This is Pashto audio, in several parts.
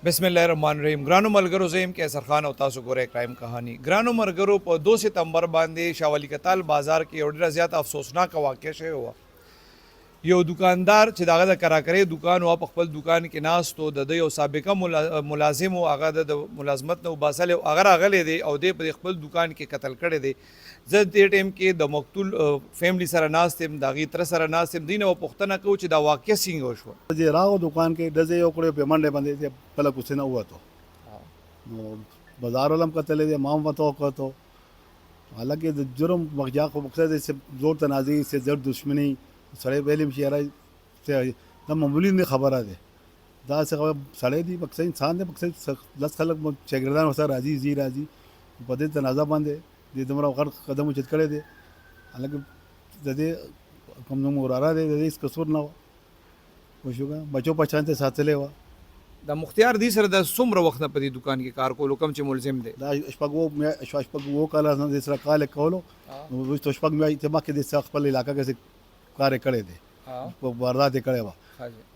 بسم الله الرحمن الرحیم. ګرانو ملګرو، زه یم قیصر خان او تاسو ګورئ کرایم کهانی. ګرانو ملګرو، په 2 سپتمبر باندې شاه ولی کتال بازار کې یو ډېره زیاته افسوسناکه واقع شوې وه. یو دکاندار چې دغه د کراکرۍ دکان و، په خپل دکان کې ناست و. د ده یو سابقه ملازم و، هغه د ملازمت نه وباسلی و. هغه راغلی دی او دی په خپل دکان کې قتل کړی دی. زه دې ټایم کې د مقتول فیملی سره ناست یم، د هغې تره سره ناست یم. دوی نه به پوښتنه کوو چې دا واقع څنګه وشوه. چې راغو دکان کې ډزې یې وکړې، په منډې باندې چې بله کوڅې نه ووتو. نو بازار والا هم کتلی دی، ما هم ورته وکتو. حالانکه د جرم مغجا خو مقصد دی چې زور تنازعي سے زر دشمني سړی ویلیم چې یاره دا معمولي نه خبره دی. دا څه سړی دی، مقصد انسان دی، مقصد لس خلک شاګردان ورسره راځي زی راځي په دې تنازع باندې دې دومره غټ قدم اوچت کړی دی. حالانکه د دې کوم نوم وراره دی، د دې هېڅ قصور نه وه. پوه شو که بچو په شان ته ساتلی وه. د مختیار دی سره د څومره وخت نه په دې دکان کې کار کولو، کوم چې ملزم دی؟ دا شپږ اوه کاله نه دې سره کال یې کولو. نو وروسته شپږ میاشتې مخکې دې سره خپل علاقه کې کار یې کړی دی، په واردات یې کړی وه.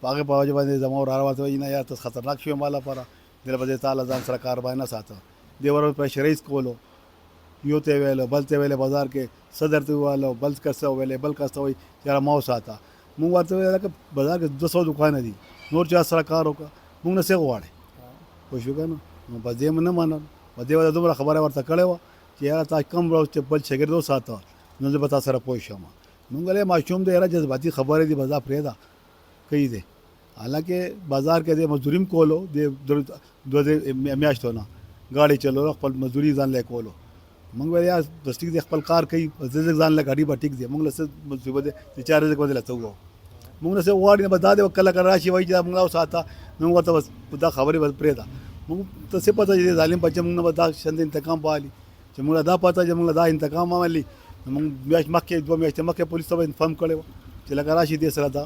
په هغې په وجه باندې زما وراره ورته وایي نه یار ته خطرناک شوی ما لپاره، دې به دې تا له ځان سره کار باندې نه ساته. دې ور پریشرایز کولو، یو ته ویلو بل ته ویلې، بازار کې صدر ته وویلو، بل کس ته ویلې، بل کس ته وایي یاره ما وساته. مونږ ورته ویل که بازار کې 200 دکانه دي، نور چا سره کار وکړه، مونږ نه څه غواړې. پوه شو که نه. نو په دې نه منل، په دې وجه دومره خبره ورته کړې وه چې یاره تا کم ورځ چې بل شاګرد وساته نو زه به تا سره پوه شم. مونږ ویلې ماشوم دی، یاره جذباتي خبرې دي، بازار پرېږده کوي دی. حالانکه بازار کې د مزدوري هم کولو، د 2 میاشتو نه ګاډي چلولو، خپل مزدوري ځان لی کولو. مونږ ویل یار بس ټیک دی، خپل کار کوي، زه ځان له ګاډي به ټیک دی. مونږ له څه مصیبت دی چې 4 ورځې به له څه ووایو. مونږ نه څه غواړي نه به دا دی کله کله راشي وایي چې دا مونږ وساته، نو موږ ورته بس دا خبرې به پرېږده. مونږ ته څه پته چې ظالم بچه مونږ نه به دا شند انتقام پالي، چې مونږ دا پته چې مونږ دا انتقام عملي. مونږ میاشت مخکې 2 میاشتې مخکې پولیس ته به انفارم کړی وه چې لکه راشي دې سره دا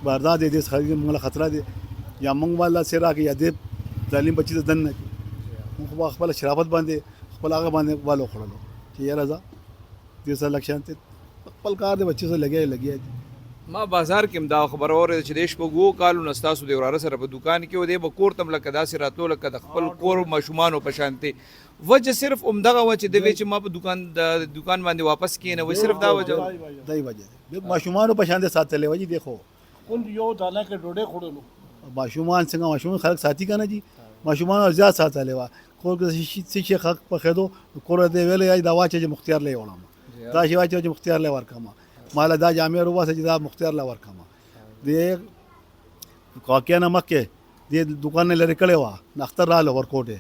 واردات دی، دې څخه مونږ له خطره دی، یا مونږ والا څه راکړي یا دې ظالم بچي ته دن نه کړي. مونږ خو خپله شرافت باندې خپل هغه باندې والو خوړلو چې یاره ځه دې سره لږ شانتې خپل کار دی، بچې سره لګیا دي. ما بازار کې هم دا خبره واورېده چې د شپږ اووه کالو نه ستاسو د وراره سره په دکان کې و، دی به کور ته هم لکه داسې راتلو لکه د خپل کور ماشومانو په شانتې. وجه صرف همدغه وه چې دی وی چې ما په دکان باندې واپس کېنوي، صرف دا وجه دای وجه دی. ماشومانو په شان دې ساتلی وه جي. دی خو کل یو دانه کې ډوډۍ خوړلو. ماشومان څنګه ماشومان خلک ساتي که نه جي، ماشومانو زیات ساتلی وه. کور کې څه شي حق پخېدو، کور ته یې ویلی دا واچوه چې مختیار لی وړم، دا شی واچوه چې مختیار لی ورکړم، ما له دا جامې وروباسه چې دا مختیار له ورکړم. دې واقعه نه مخکې دې دکان نه لرې کړې وه، اختر راغله ورکوټ یې،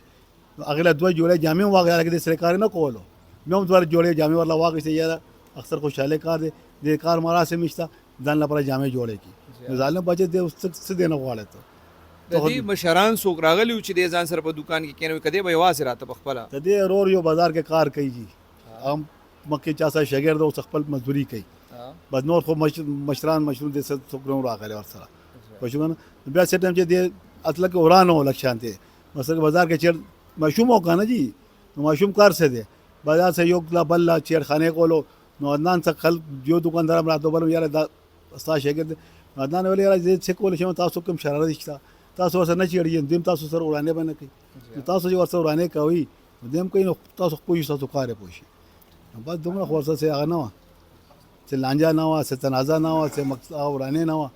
هغې له 2 جوړې جامې هم واخېستې، هغې دې سره کار یې نه کولو. مې هم 2 جوړې جامې ورله واخېستې. یاره اکثر خوشحالۍ کار دی، دې کار مراسم نشته، ځان لپاره جامې جوړې کړي. نو ظالم بچې دې څه دی نه غواړې ته. د دې مشران څوک راغلي وو چې دی ځان سره په دکان کې کېنوي، که دی به یوازې راته په خپله؟ د دې ورور یو بازار کې کار کوي جي، هم مخکې چا سره شاګرد اوس خپل مزدوري کوي. بس نور خو مشران دې څوک نه راغلی ورسره. پوه شو که نه. بیا څه ټایم چې دې اصله کې وران و لږ شانتې، مثلا بازار کې چیر ماشوم و که نه جي، نو ماشوم کار څه دی، بازار څه یو بل لا چیرخانې کولو. نو عدنان څه خلک یو دکاندار هم راته بل یاره دا ستا شاګرد دی. عدنان ویل یاره زه څه کولی شم، تاسو کوم شرارت شته، تاسو ورسره نه چېړئ، دوی هم تاسو سره ورانې به نه کوي. نو تاسو چې ورسره ورانې کوئ نو دوی هم کوي، نو تاسو پوه شئ، تاسو کار یې پوه شي. بس دومره خو ورسره څه هغه نه وه، څه لانجه نه وه، څه تنازع نه وه، څه ورانې نه وه.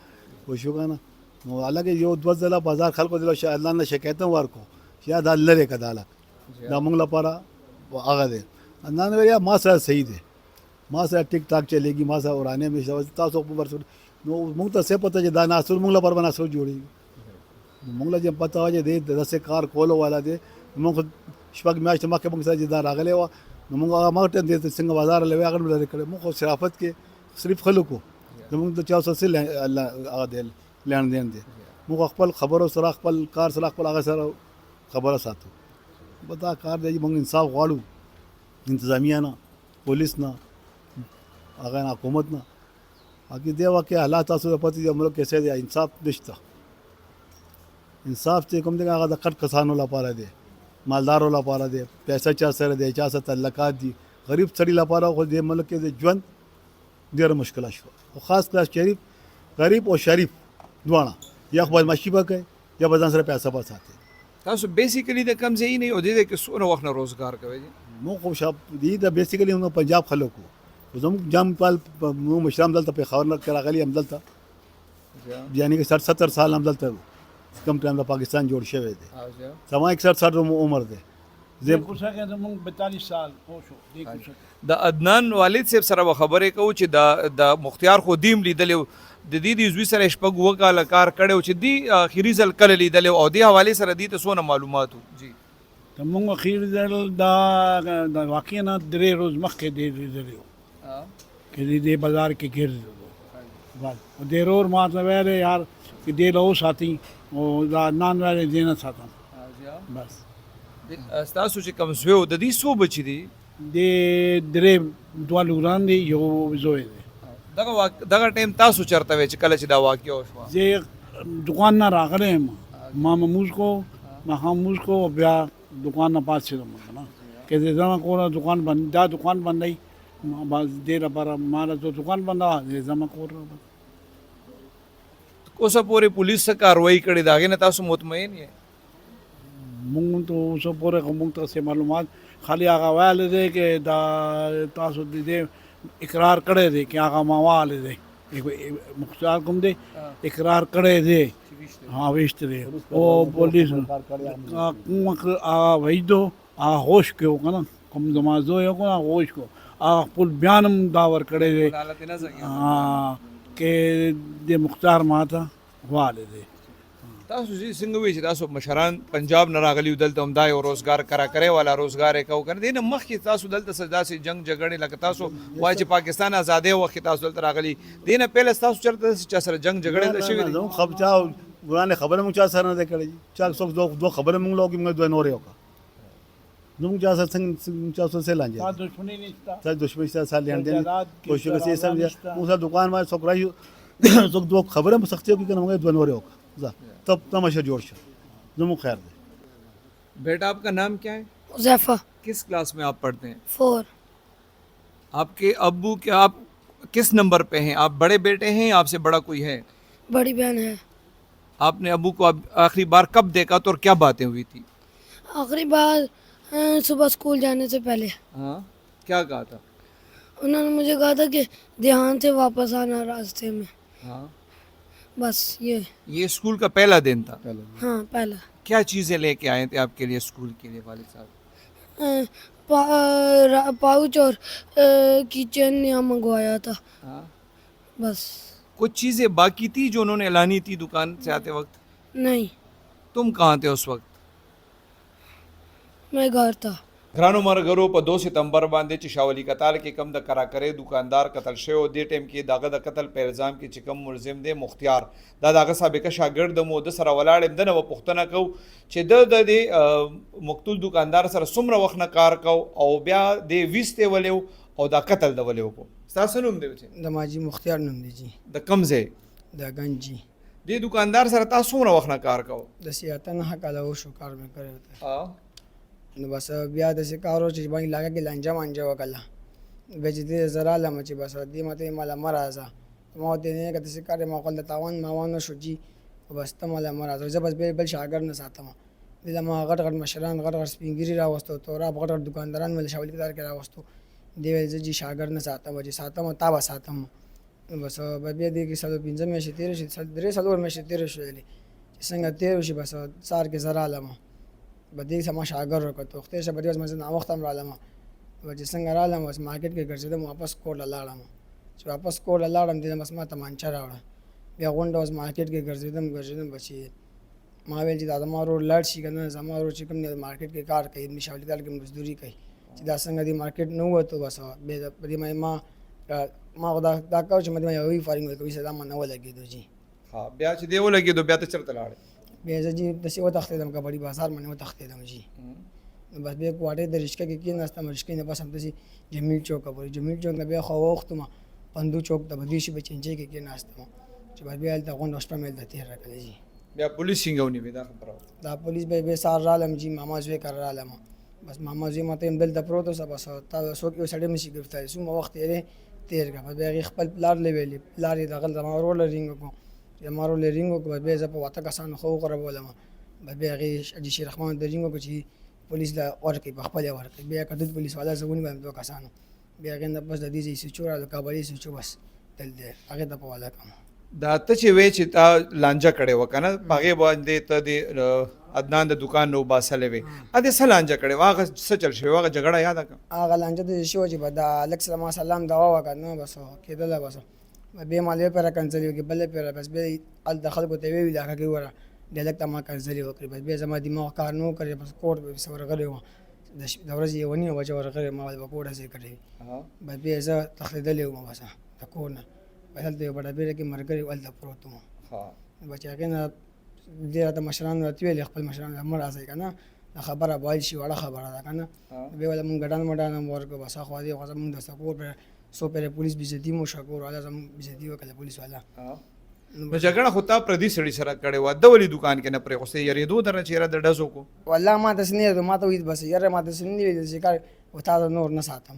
پوه شو که نه. نو حالانکه یو 2 ځله بازار خلکو دې الله نه شکایت هم ورکړو چې یا دا لرې که دا هلک دا مونږ لپاره هغه دی. نه ویل یا ما سره صحیح دی، ما سره ټیک ټاک چلېږي، ما سره ورانې مې شته، تاسو په ورسره. نو مونږ ته څه پته چې دا ناصر مونږ لپاره به ناصر جوړېږي. مونږ له چې پته وه چې دې داسې کار کولو والا دی. مونږ خو 6 میاشتې مخکې مونږ سره چې دا راغلی وه، نو مونږ هغه مغه ټایم دې څنګه بازار لوي هغه لرې کړی. مونږ خو شرافت کې صرف خلکو زمونږ د چا سره څه هغه دی لیان دین دی. مونږ خپل خبرو سره، خپل کار سره، خپل هغه سره خبره ساتو. به دا کار دی مونږ انصاف غواړو، انتظامیه نه، پولیس نه، هغه نه حکومت نه. باقي دې واقع حالات تاسو ته پته دي ملک کې څه دی، انصاف نشته. انصاف چې کوم دی هغه د کټ کسانو لپاره دی، مالدارو لپاره دی، پیسې چا سره دی، چا سره تعلقات دي. غریب سړي لپاره خو دې ملک کې د ژوند ډېره مشکله شوه. خو خاص کلاس غریب او شریف دواړه یا خو بدماشي به کوي یا به ځان سره پیسې به ساتي. تاسو بیسیکلی د کم ځای نه یو دی کې سونه وخت نه روزګار کوي جی مو خو شاب دي د بیسیکلی نو پنجاب خلکو زموږ جام پال مو مشرام دلته په خاور نه راغلي هم دلته یعنی کہ 60-70 سال هم دلته کم ټایم د پاکستان جوړ شوی دی. سما 61 عمر دی. زه کوڅه کې زمونږ 42 سال پوښو دې کوڅه د عدنان والد صاحب سره خبرې کوو چې د مختیار خو دیم لیدل د دې د زوی سره شپږ وکاله کار کړو چې دی اخیری ځل کله لیدل او د حواله سره دې ته څونه معلوماتو جی زمونږ اخیر ځل دا واقعا نه 3 ورځې مخکې دې لیدل کې دې بازار کې ګرځو بس او ډېر اور ما ته ویل یار کې دې له ساتي او دا نان ویل دې نه ساتم بس تاسو چې کوم زوی د دې سو بچی دی دې درې دوه لوران دي یو زوی دی دغه ټیم تاسو چرته وی چې کله چې دا واقع وشو زه دکان نه راغلم ما موز کو ما خاموز کو بیا دکان نه پاتې شوم نه کې دې زما کور دکان بند دا دکان بندای ما باز ډیر لپاره ما له دکان بندا دې زما کور اوسه پورې پولیس سره کاروایی کړې داغه نه تاسو مطمئن یې مونږ ته اوسه پورې کوم ته معلومات خالی هغه ویل دی کې دا تاسو دې اقرار کړی دی چې هغه ماواله دی مختار کوم دی اقرار کړی دی ها وشت دی او پولیس کوم وایدو هوش کې وکنه کوم زمازو یو کنه هوش کو خپل بیانم دا ور کړی دی کې د مختار ماته واله دی تاسو څنګه وی چې تاسو مشران پنجاب نه راغلی دلته هم دا یو روزګار کرا کرے والا روزګار یې کو کنه دین مخکې تاسو دلته سجدا سي جنگ جګړې لکه تاسو وای چې پاکستان آزادې وخت تاسو دلته راغلی دین پهله تاسو چرته چې سره جنگ جګړې شوی دي نو خبرچا ورانه خبره مو چا سره نه کړی چا څوک دوه خبره مو لوګي موږ دوه نور یو کا نو چا سره څنګه چا سره لانجه تا دښمنی نشته تا دښمنی سره سال لاندې کوشش کوي سم مو سره دکان ما څوک راځي څوک دوه خبره مو سختي کوي کنه موږ دوه نور یو کا तब तमाशा जोड़ जमू खैर दे। बेटा आपका नाम क्या है? हुज़ैफ़ा। किस क्लास में आप पढ़ते हैं? 4। आपके अब्बू के आप किस नंबर पे हैं? आप बड़े बेटे हैं, आपसे बड़ा कोई है? बड़ी बहन है। आपने अब्बू को आखिरी बार कब देखा तो और क्या बातें हुई थी? आखिरी बार सुबह स्कूल जाने से पहले। हाँ, क्या कहा था? उन्होंने मुझे कहा था कि ध्यान से वापस आना रास्ते में। हाँ, बस ये स्कूल का पहला दिन था? हाँ, पहला। क्या चीज़ें लेके आए थे आपके लिए स्कूल के लिए वालिद साहब? पाउच और किचन यहाँ मंगवाया था। हाँ, बस। कुछ चीज़ें बाकी थी जो उन्होंने लानी थी दुकान से आते वक्त? नहीं। तुम कहाँ थे उस वक्त? मैं घर था। ګرانو مرګرو په 2 سپتمبر باندې چې شاولي کتال کې کم د کراکرې دکاندار قتل شوی او دې ټیم کې داغه د قتل په الزام کې چې کم ملزم دی مختیار دا داغه سابقه شاګرد مو د سره ولاړ دنه و پښتنه کو چې د مقتول دکاندار سره څومره وخت نه کار کو او بیا د ویسته ولیو او دا قتل د ولیو کو تاسو نوم دی چې د ماجی مختیار نوم دی جی د کم ځای د گنجی د دکاندار سره تاسو څومره وخت نه کار کو د سیاتن حق علاوه شو کار مې کړی ها نو بس بیا د کارو چې باندې لاګه کې لنجه مانجه وکړه به چې دې زرا لم چې بس دې مته مال مرزه ما دې نه کته چې کار ما خپل تاوان ما وانه شو جی بس ته مال مرزه زه بس بل شاګر نه ساتم دې ما غټ غټ مشران غټ غټ سپینګری راوستو تورا غټ غټ دکانداران ول شاولي کار کې راوستو دې ول جی شاګر نه ساتم چې ساتم تا به ساتم بس به دې کې 115 مې شتیر شي 3 سالور مې شتیر شوې څنګه تیر شي بس سار کې زرا لم بدی سما شاګر وکړو وخت شه بدی مزه نا وخت هم رالم و چې څنګه رالم اوس مارکیټ کې ګرځیدم واپس کور لاړم چې واپس کور لاړم دې بس ما ته مانچا راوړه بیا غونډه اوس مارکیټ کې ګرځیدم بچي ما ویل چې دا ما ورو لړ شي کنه زما ورو چې کوم نه مارکیټ کې کار کوي مشاولي دال کې مزدوري کوي چې دا څنګه دی مارکیټ نو وته بس به بدی ما دا کاو چې مې یو وی فارینګ کوي سلام نه ولګیدو جی ها بیا چې دی ولګیدو بیا ته چرته لاړ بیا جی د سی و تختیدم کبډي بازار باندې و تختیدم جی بس بیا کوټه د رشکه کې ناستم رشکه نه پسند سي جمیل چوک پر جمیل چوک نه بیا خو وخت ما پندو چوک د بدی شي بچنجي کې ناستم چې بیا ته غون نشته مې د تیر راکړي جی بیا پولیس څنګه ونی دا خبره دا پولیس به سار رالم جی ماما زوی کر رالم بس ماما زوی ماته بل د پروتو سبا تا سو کې سړی مشي گرفتار سو وخت یې تیر کا بیا خپل پلار لوي پلار د غل زما رول رینګ کو چې ما رول رینګ وکړ بیا زه په واته کسانو خو وغورځولم بیا هغې حاجي شیر رحمان ته رینګ وکړ چې پولیس له ورکړي په خپله ورکړي بیا کدود پولیس والا زه ونیولم 2 کسانو بیا هغې نه پس د دې ځای سوچو راغلو کابلي سوچو بس دلته هغې ته په والا کړم دا ته چې وې چې تا لانجه کړې وه که نه په هغې باندې ته د عدنان د دوکان نه وباسلی وې ا دې څه لانجه کړې وه هغه څه چل شوې وه هغه جګړه یاده کړه هغه لانجه داسې شوه چې به دا هلک سره ما سلام دعا وکړه نه بس کېدله بس بیا ما یو پیره کنسلي وکړې بله پیره بس بیا هلته خلکو ته ویې ویل هغه کې وره د هلک ته ما کنسلي وکړې بس بیا زما دماغ کار نه وکړې بس کوټ پسې ورغلی وم د ورځې یوه نیمه بجه ورغلی ما به کوټ هسې کړی بس بیا زه تښتېدلی وم بس د کور نه بس هلته یو بډه کې ملګري هلته پروت وم بس چې هغې نه دې راته مشرانو راته ویلې خپل مشرانو مه راځئ که نه دا خبره بایل شي وړه خبره ده که نه بیا ولا مونږ ګډان مډان هم ورکړو بس اخوا دې خوا زمونږ د سکور پرې څو پرې پولیس بېزتي مو شکور والا زمونږ بېزتي وکړله پولیس والا نو جګړه خو تا پردي سړي سره کړې وه د ولې دوکان کې نه پرېښوستې یارېدو درنه چې یاره د ډزو کو والله ما داسې نه یېدو ما ته ویل بس یاره ما داسې نه ویل چې کار و تا ته نور نه ساتم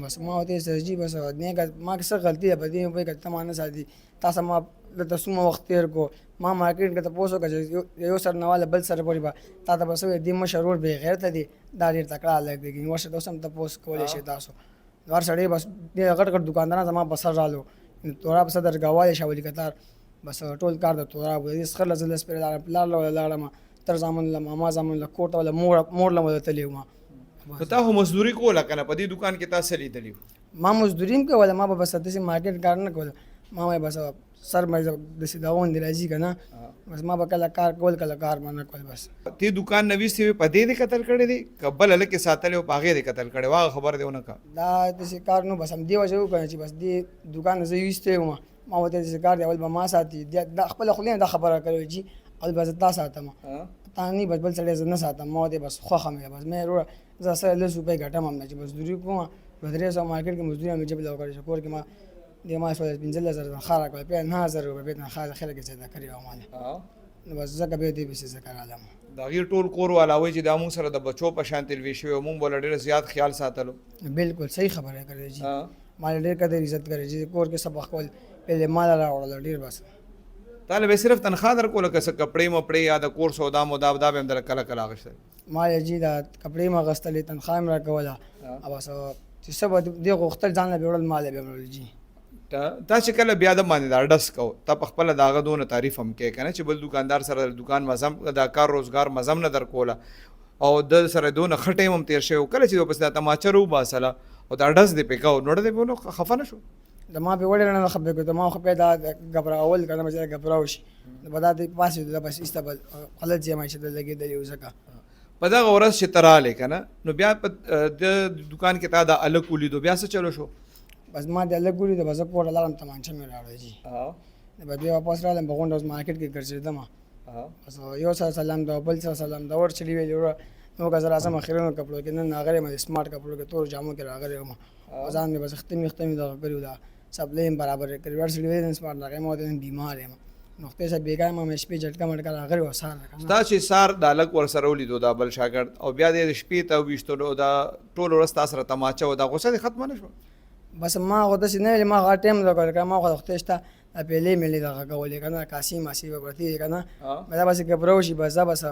بس ما ورته ویل سر جي بس ما کې څه غلطي ده په دې وایي که ته ما نه ساتي تاسو ما دلته څومره وخت تېر کړو ما مارکېټ کې تپوس وکړه چې یو سر نه واله بل سره پورې به تا ته به څه وایي دې مشر ورور بې غیرته دی دا ډېر تکړه هلک دی ورشه ته اوس هم تپوس کولی شئ تاسو هر سړی بس ډېر غټ غټ دوکانداران زما په سر رالو توراب صدر ګاوالی شاه ولي کتار بس ټول کار د توراب دې سخر له زه لس پرې لاړم پلار له لاړم تر زامن له ماما زامن له کور ته ولا مور له ودتلی وم نو تا خو مزدوري کوله که نه په دې دوکان کې تا څه لیدلي ما مزدوري هم کوله ما به بس داسې مارکېټ کار نه کوله ما وایي بس سر مې داسې دا غوندې راځي که نه بس ما به کله کار کول کله کار به نه کول بس دې دوکان نه ویستې وې په دې دې قتل کړی دی که بل هلک یې ساتلی و په هغې دې قتل کړی و هغه خبره دې ونه کړه دا داسې کار نو بس هم دې وجه وکړه چې بس دې دوکان نه زه ویستی وم ما ورته داسې کار دی اول به ما ساتي دا خپله خولې نه دا خبره کړې چې اول به زه تا ساتم تا نه بس بل سړی زه نه ساتم ما ورته بس خوښه مې بس مې وروره زه سره 10 روپۍ ګټم هم نه چې مزدوري کوم 300 مارکېټ کې مزدوري مې جبله وکړې چې کور کې ما دې ما 15,000 تنخواه راکړه بیا 9,000 روپۍ بیا تنخواه خلک یې زیاده کړې وه ماله نو بس ځکه بیا دې پسې زه کرالم د هغې ټول کور والا وایي چې دا مونږ سره د بچو په شان تلوي شوی مونږ به له ډېر زیات خیال ساتلو بالکل صحیح خبره یې کړې جي ما ډېر قدر عزت کړی چې کور کې سبق کول پهلې ما له راوړل ډېر بس تا له به صرف تنخواه درکوله که څه کپړې مپړې یا د کور سودا مودا دا به هم در کله کله اخیستل ما یې جي دا کپړې مې اخیستلې تنخواه مې راکوله او بس چې څه به دې غوښتل ځان له بیا وړل ما له بیا وړل جي تا چې کله بیا د باندې دا ډس کو تا په خپله د هغه دونه تعریف هم کوې که نه چې بل دوکاندار سره د دوکان مزم د کار روزګار مزم نه درکوله او د سره دونه ښه ټایم هم تېر شوی کله چې پسې دا تماچه راوباسله او دا ډس دې پې کو نو ډه دې پې نو خفه نه شو د ما پې وړې نه خبرې کړو د ما خو پې دا ګبراول که نه چې ګبراو شي به دا دې پاسېدو دا بس ایسته به غلط ځای ما چې د لګېدلي و ځکه په دغه ورځ چې ته رالې که نه نو بیا په د دوکان کې تا دا هلک ولیدو بیا څه چلو شو بس ما د هلک ولیدو بس زه کور ته لاړم تمانچه مې راوړه جي بس بیا واپس راغلم په غونډه اوس مارکېټ کې ګرځېدم بس یو سره سلام دا بل سره سلام دا ور چلي ویلې وروره نو که زه راځم اخرونو کپړو کې نن راغلی یم د سمارټ کپړو کې تور جامو کې راغلی یم ځان مې بس ختمې دغه کړي دا سپلې هم برابر کړي ور سړي ویل نن سمارټ راغی ما ورته نن بیمار یم نقطې سره بېګا یم مې شپې جټکه مټکه راغلی و سهار ستا چې سار د هلک ورسره ولیدو دا بل شاګرد او بیا دې شپې ته وویشتلو دا ټول ورځ تا سره تماچه و دا غوسه دې ختمه نه شوه بس ما خو داسې نه ویلې ما هغه ټایم دغه کړی ما خو خدای شته پیلې میلې دغه کولې که نه کاسې ماسې به پرتې دي که نه دا بس ګبرو شي بس دا بس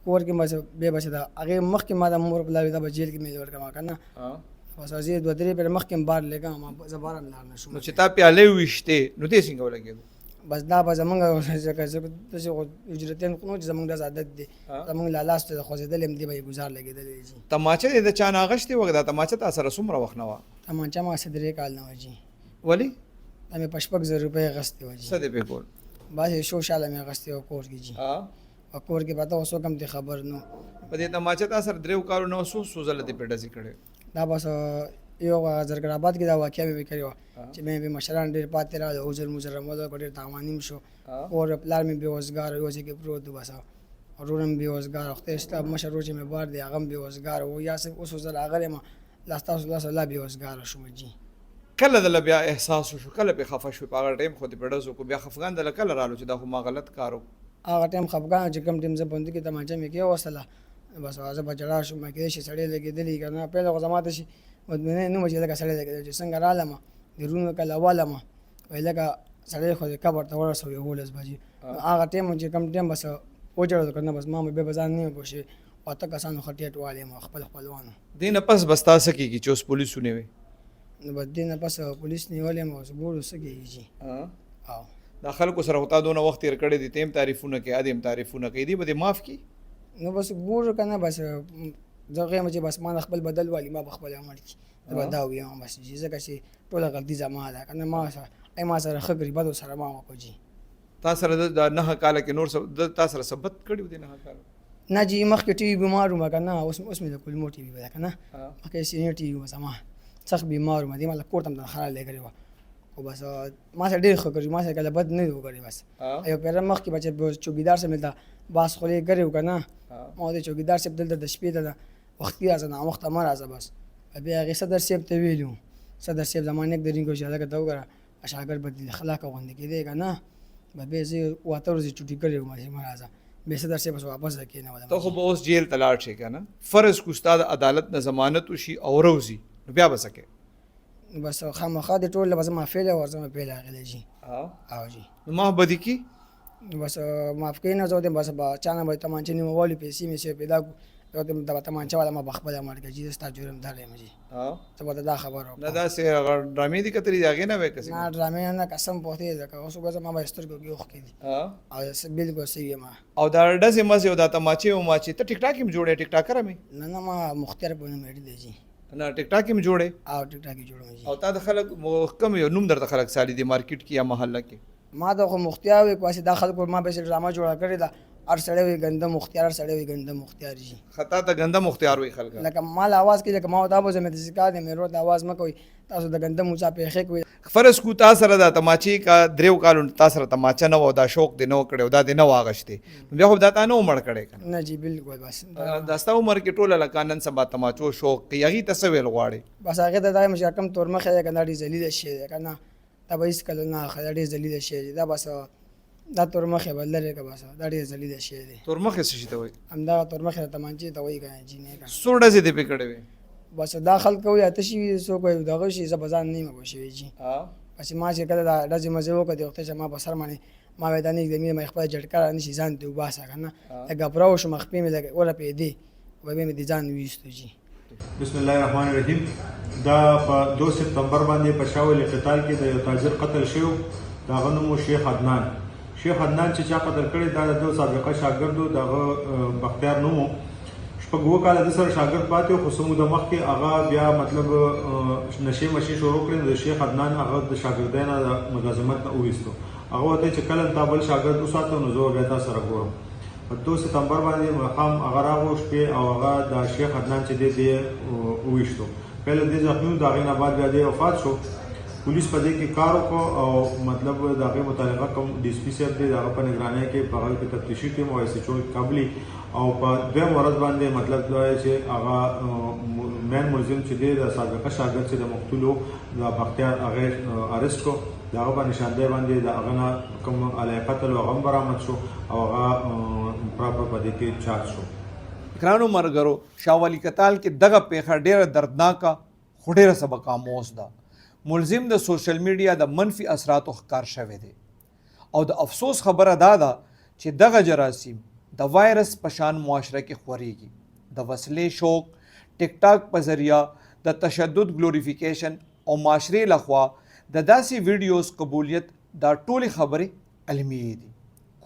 کور کې بس بیا بس دا هغې مخکې ما د مور پلار دا به جیل کې مې ورکړم که نه بس زه 2-3 پرې مخکې هم بار لګم زه بار هم لاړ نه شوم نو چې تا پیالې وویشتې نو دې څنګه ولګېدو بس دا به زمونږ داسې اجرتین خو چې زمونږ داسې عادت دی زمونږ له لاس ته خوځېدلی هم دې به یې ګزار لګېدلی جي تماچه دې د چا نه اغشتې وه دا تماچه تا سره څومره وخت نه وه تمانچه ما 3 کال نه وه جي ولې دا مې په 6,000 روپۍ اخیستې وه جي څه دې پې کول بس یې شو شاله مې اخیستې وه کور کې جي په کور کې پته اوس هم دې خبر نو په دې تماچه تا سره 3 کالو نه څو ځله دې پې ډزې کړې دا بس یو زرګر آباد کې دا واقعه مې کړې وه چې مې به مشران ډېر پاتې راغله عذر مزر مولو ډېر تاوانیم شو اور پلار مې بېوزګار یو ځای کې پروت و بس ورور هم بېوزګار خدای شته مشر ورور چې مې بار دی هغه هم بېوزګار و یا اوس زه راغلی یم لاس تاسو لاس الله بېوزګاره شوم جي کله دله بیا احساس وشو کله پې خفه شوې په هغه ټایم خو دې پې ډز وکړو بیا خفګان دله کله رالو چې دا خو ما غلط کار و هغه ټایم خفګان چې کوم ټایم زه بندي کې تمانچه مې کېوستله بس زه به جړا شوم کېدای شي سړی لګېدلی که نه پهله خو زما ته شي مطمئنه نه وم چې لکه سړی لګېدلی چې څنګه رالم د روڼو کله والم وایي لکه سړی خو دې قبر ته ورسوي 11 بجې هغه ټایم چې کم ټایم بس وچړو که نه بس ما بیا به ځان نه پوه شي اته کسانو ښه ټیټ والي ما خپل خپلوانو دې نه پس بس تا څه کېږي چې اوس پولیس ونیوې نو بس دې نه پس پولیس نیولې ما اوس ګورو څه کېږي جي او دا خلکو سره خو تا دونه وخت تېر کړی دی ته هم تعریفونه کوې ادې هم تعریفونه کوي دې به دې معاف کړي نو بس ګورو که نه بس زه غواړم چې بس ما خپل بدل والي ما به خپل عمل کړي زه به دا ووایم بس جي ځکه چې ټوله غلطي زما ده که نه ما سره ښه غریبتو سره ما وکړو جي تا سره د 9 کاله کې نور تا سره ثبت کړي و دې 9 کاله نه جي مخکې ټي وي بیمار وم که نه اوس مې د کولمو ټي وي ده که نه مخکې سینیر ټي وي زما سخت بیمار وم دې ما کور ته هم تنخوا لګړې وه خو بس ما سره ډېر ښه کړي ما سره کله بد نه دی وکړی بس یو پیره مخکې به چې چوکیدار صاحب مې ته باس خولې کړی و که نه ما د چوکیدار صاحب دلته د شپې ته وختي راځه ناوخته مه راځه بس بیا هغې صدر صاحب ته ویلي وو صدر صاحب زما نیک درینګ چې هلکه ته وګوره شاګرد بدل اخلاقه غوندې کېدی که نه بیا زه 7 ورځې چوټي کړې وم چې مه راځه بیا صدر صاحب واپس کېنولم ته خو به اوس جیل ته لاړ شې که نه فرض کو ستا د عدالت نه ضمانت وشي او روزي نو بیا به څه کوې بس خامخا دې ټول به زما فعل ورځم فعل راغلی جي او جي نو ما بدي کی بس معاف کړئ نه زه ودې بس به چا نه به تمانچې نیولې پیسې مې چې پیدا کړو ته د تمانچه والا ما به خپله مړ کړه چې ستا جرم دا یم جي ته به دا خبر وکړه نه داسې ډرامې دي کتلې د هغې نه وې که نه ډرامې نه قسم پوهتې ځکه اوس وګوره زما به سترګو کې اوښکې دي او بلکل صحیح یم او دا ډزې مزې او دا تماچې وماچې ته ټیک ټاک هم جوړې ټیک ټاکره مې نه ما مختار په نوم ایډي دی جي نه ټیک ټاک هم جوړې او ټیک ټاک یې جوړوم جي او تا د خلک کم یو نوم درته خلک سالي دي مارکیټ کې یا محله کې ما ته خو مختار وي کواسي دا خلکو ما به ډرامه جوړه کړې ده هر سړی وي ګنده مختار هر سړی وي ګنده مختار جي خطا ته ګنده مختار وي خلک لکه مال आवाज کې لکه ما دا به زمې د ذکر دې مې روت आवाज مکوي تاسو د ګنده موچا په خې کوي فرض کو تا سره دا تماچې کا دریو کالو تا سره تماچه نه و دا شوق دې نه کړو دا دې نه واغشته بیا خو دا تا نه مړ کړي نه جی بالکل بس دا ستا عمر کې ټوله لکانن سبا تماچو شوق کې یغي تسویل غواړي بس هغه ته دا مې کم تور مخه کنه ډی ذلیل شي کنه دا به هیڅ کله نه خړې ذلیل شي دا بس دا تور مخه بلره که بس دا ډیر ذلیل شي دی تور مخه څه شي ته وای همدا تور مخه تمانچې ته وای کنه جی نه کنه سوډه زې دې پکړې وي بس دا خلک کوي اته شي سو کوي دغه شي زبزان نه مګو شي جی بس ما چې کله دا لازم مزه وکړي وخت چې ما بسر باندې ما ودانې د مې خپل جړکار نشي ځان ته وباسه کنه دا غبراو شو مخ په مې لګ ولا په دې و به مې دي ځان وېستو جی بسم الله الرحمن الرحیم دا په 2 سپتمبر باندې په شاول قتال کې د یو تاجر قتل شو دا غنمو شیخ عدنان چې چا قتل کړی دا د سابقه شاګردو دغه بختیار نومو شپږ کاله د سره شاګرد پاتې خو سمو د مخکې هغه بیا مطلب نشي مشي شروع کړی د شیخ عدنان هغه د شاګردانو د ملازمت نه وېستو هغه ته چې کله تابل شاګرد وساتو نو زه بیا تاسو سره ګورم په 2 سپتمبر باندې مخام هغه راغو شپې او هغه د شیخ عدنان چې دی وېستو پهله د ځخمو دا غینه بعد بیا د وفات شو پولیس په دې کې کار وکړو او مطلب د هغه متعلقه کوم ډي اس پي صاحب دی هغه په نگرانۍ کې په هغه کې تفتیشي ټیم او اس ایچ او قبلي او په دوه مرز باندې مطلب دا چې هغه مین ملزم چې دی د سابقه شاګرد چې د مقتولو د بختیار هغه اریسټ کو دا هغه په نشاندهی باندې د هغه نه کوم علیه قتل او غم برآمد شو او هغه پراپر په دې کې چارج شو ګرانو مرګرو شاولی قتال کې دغه پیښه ډیره دردناکه خو ډیره سبق آموز ده ملزم د سوشل میډیا د منفي اثراتو ښکار شوی دی او د افسوس خبره دا ده چې دغه جراثیم د وایرس په شان معاشره کې خورېږي د وسلې شوق ټیک ټاک په ذریعہ د تشدد ګلوریفیکیشن او معاشرې لخوا د داسې ویډیوز قبولیت دا ټولې خبرې علمي دي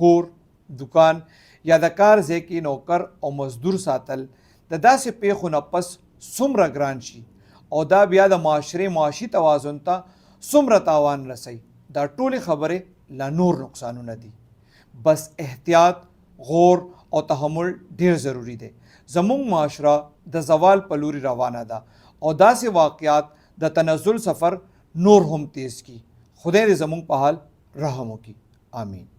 کور دکان یا د کار ځای کې نوکر او مزدور ساتل د داسې پیښو نه پس څومره ګران شي او دا بیا د معاشي توازن ته څومره تاوان رسي دا ټولې خبرې لا نور نقصانونه دي بس احتیاط غور او تحمل ډیر ضروری دی زموږ معاشره د زوال په لوري روانه ده او داسې واقعات د تنزل سفر نور هم تیز کی خدای دې زموږ په حال رحم وکړي آمین